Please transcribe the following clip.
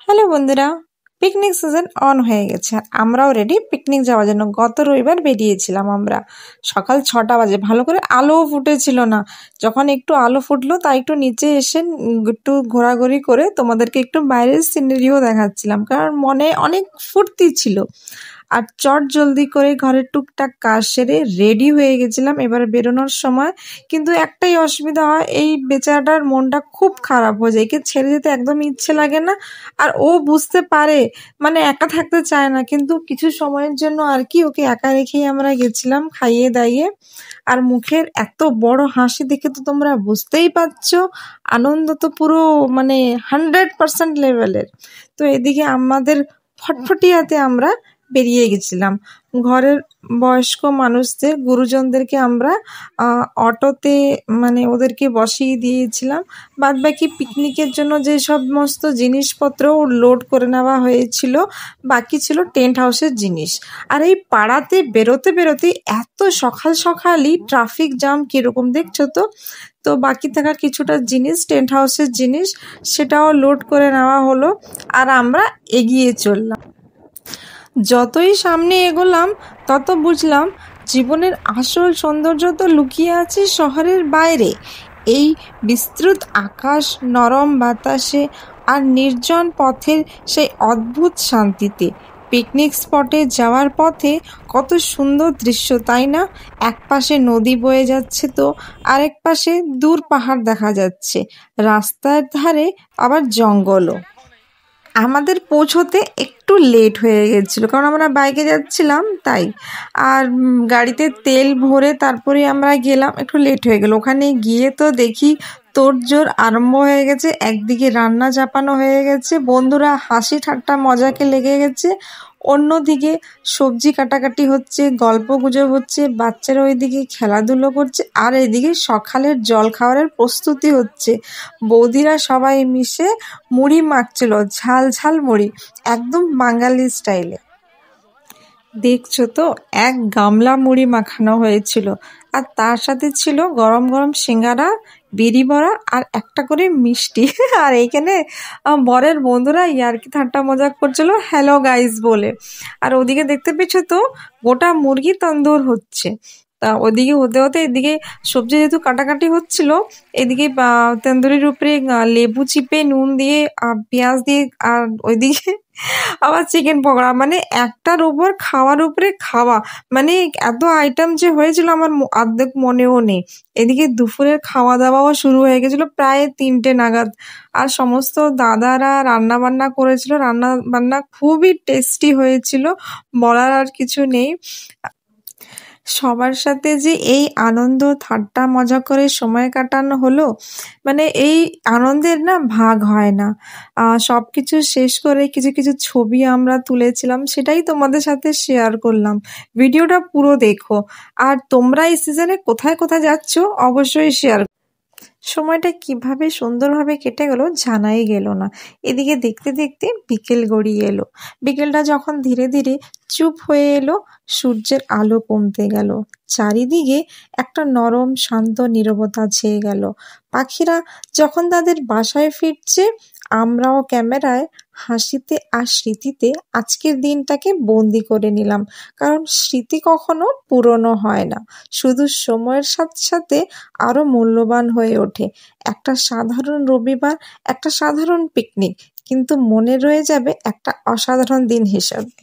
Hello বন্ধুরা, picnic season on হয়ে গেছে আর আমরাও রেডি পিকনিক যাওয়ার জন্য। গত রবিবার বেরিয়েছিলাম আমরা সকাল 6টা বাজে। ভালো করে আলোও ফুটেছিল না। যখন একটু আলো ফুটলো তাই একটু নিচে এসে একটু ঘোরাঘুরি করে তোমাদেরকে একটু বাইরের সিনারিও দেখাচ্ছিলাম, কারণ মনে অনেক ফুর্তি ছিল। আর চট জলদি করে ঘরের টুকটাক কাজ সেরে রেডি হয়ে গেছিলাম এবার বেরোনোর সময়। কিন্তু একটাই অসুবিধা হয়, এই বেচারাটার মনটা খুব খারাপ হয়ে যায়, একে ছেড়ে যেতে একদম ইচ্ছে লাগে না। আর ও বুঝতে পারে, মানে একা থাকতে চায় না, কিন্তু কিছু সময়ের জন্য আর কি ওকে একা রেখেই আমরা গেছিলাম খাইয়ে দাইয়ে। আর মুখের এত বড় হাসি দেখে তো তোমরা বুঝতেই পারছো, আনন্দ তো পুরো মানে 100% লেভেলের। তো এদিকে আমাদের ফটফটিয়াতে আমরা বেরিয়ে গেছিলাম। ঘরের বয়স্ক মানুষদের, গুরুজনদেরকে আমরা অটোতে মানে ওদেরকে বসিয়ে দিয়েছিলাম। বাদ বাকি পিকনিকের জন্য যে সমস্ত জিনিসপত্র লোড করে নেওয়া হয়েছিল, বাকি ছিল টেন্ট হাউসের জিনিস। আর এই পাড়াতে বেরোতে বেরোতে এত সকাল সকালই ট্রাফিক জ্যাম কিরকম দেখছো তো। তো বাকি থাকা কিছুটা জিনিস, টেন্ট হাউসের জিনিস, সেটাও লোড করে নেওয়া হলো আর আমরা এগিয়ে চললাম। যতই সামনে এগোলাম তত বুঝলাম জীবনের আসল সৌন্দর্য তো লুকিয়ে আছে শহরের বাইরে। এই বিস্তৃত আকাশ, নরম বাতাসে আর নির্জন পথের সেই অদ্ভুত শান্তিতে। পিকনিক স্পটে যাওয়ার পথে কত সুন্দর দৃশ্য, তাই না? এক পাশে নদী বয়ে যাচ্ছে তো আরেক পাশে দূর পাহাড় দেখা যাচ্ছে, রাস্তার ধারে আবার জঙ্গলও। আমাদের পৌঁছতে একটু লেট হয়ে গেছিলো, কারণ আমরা বাইকে যাচ্ছিলাম তাই। আর গাড়িতে তেল ভরে তারপরে আমরা গেলাম, একটু লেট হয়ে গেল। ওখানে গিয়ে তো দেখি তোড়জোড় আরম্ভ হয়ে গেছে, একদিকে রান্না চাপানো হয়ে গেছে, বন্ধুরা হাসি ঠাট্টা মজাকে লেগে গেছে, অন্যদিকে সবজি কাটাকাটি হচ্ছে, গল্প গুজব হচ্ছে, বাচ্চারা ওইদিকে খেলাধুলো করছে, আর এদিকে সকালের জল খাওয়ারের প্রস্তুতি হচ্ছে। বৌদিরা সবাই মিশে মুড়ি মাখছিল, ঝাল ঝাল মুড়ি, একদম বাঙালি স্টাইলে। দেখছো তো, এক গামলা মুড়ি মাখানো হয়েছিল, আর তার সাথে ছিল গরম গরম সিঙ্গারা, বিড়ি বড়া আর একটা করে মিষ্টি। আর এইখানে বরের বন্ধুরা ইয়ার্কি ঠাট্টা মজা করছিল হ্যালো গাইস বলে। আর ওদিকে দেখতে পেয়েছো তো, গোটা মুরগি তন্দুর হচ্ছে। তা ওদিকে হতে হতে এদিকে সবজি যেহেতু কাটাকাটি হচ্ছিল, এদিকে তন্দুরির উপরে লেবু চিপে নুন দিয়ে পেঁয়াজ দিয়ে, আর ওইদিকে আবার চিকেন পকোড়া, মানে একটার উপর খাওয়ার উপরে খাওয়া, মানে এত আইটেম যে হয়েছিল আমার অর্ধেক মনেও নেই। এদিকে দুপুরের খাওয়া দাওয়াও শুরু হয়ে গেছিল প্রায় 3টে নাগাদ। আর সমস্ত দাদারা রান্না বান্না করেছিল, রান্না বান্না খুবই টেস্টি হয়েছিল, বলার আর কিছু নেই। সবার সাথে যে এই আনন্দ ঠাট্টা মজা করে সময় কাটানো হলো, মানে এই আনন্দের না ভাগ হয় না। সবকিছু শেষ করে কিছু কিছু ছবি আমরা তুলেছিলাম, সেটাই তোমাদের সাথে শেয়ার করলাম। ভিডিওটা পুরো দেখো। আর তোমরা এই সিজনে কোথায় কোথায় যাচ্ছ অবশ্যই শেয়ার। সময়টা কিভাবে সুন্দরভাবে কেটে গেল জানাই গেল না। এদিকে দেখতে দেখতে বিকেল গড়িয়ে এলো। বিকেলটা যখন ধীরে ধীরে চুপ হয়ে এলো, সূর্যের আলো কমতে গেল, চারিদিকে একটা নরম শান্ত নীরবতা ছেয়ে গেল। পাখিরা যখন তাদের বাসায় ফিরছে, আমরাও ক্যামেরায় হাসিতে আর স্মৃতিতে আজকের দিনটাকে বন্দি করে নিলাম। কারণ স্মৃতি কখনো পুরনো হয় না, শুধু সময়ের সাথে সাথে আরো মূল্যবান হয়ে ওঠে। একটা সাধারণ রবিবার, একটা সাধারণ পিকনিক, কিন্তু মনে রয়ে যাবে একটা অসাধারণ দিন হিসাবে।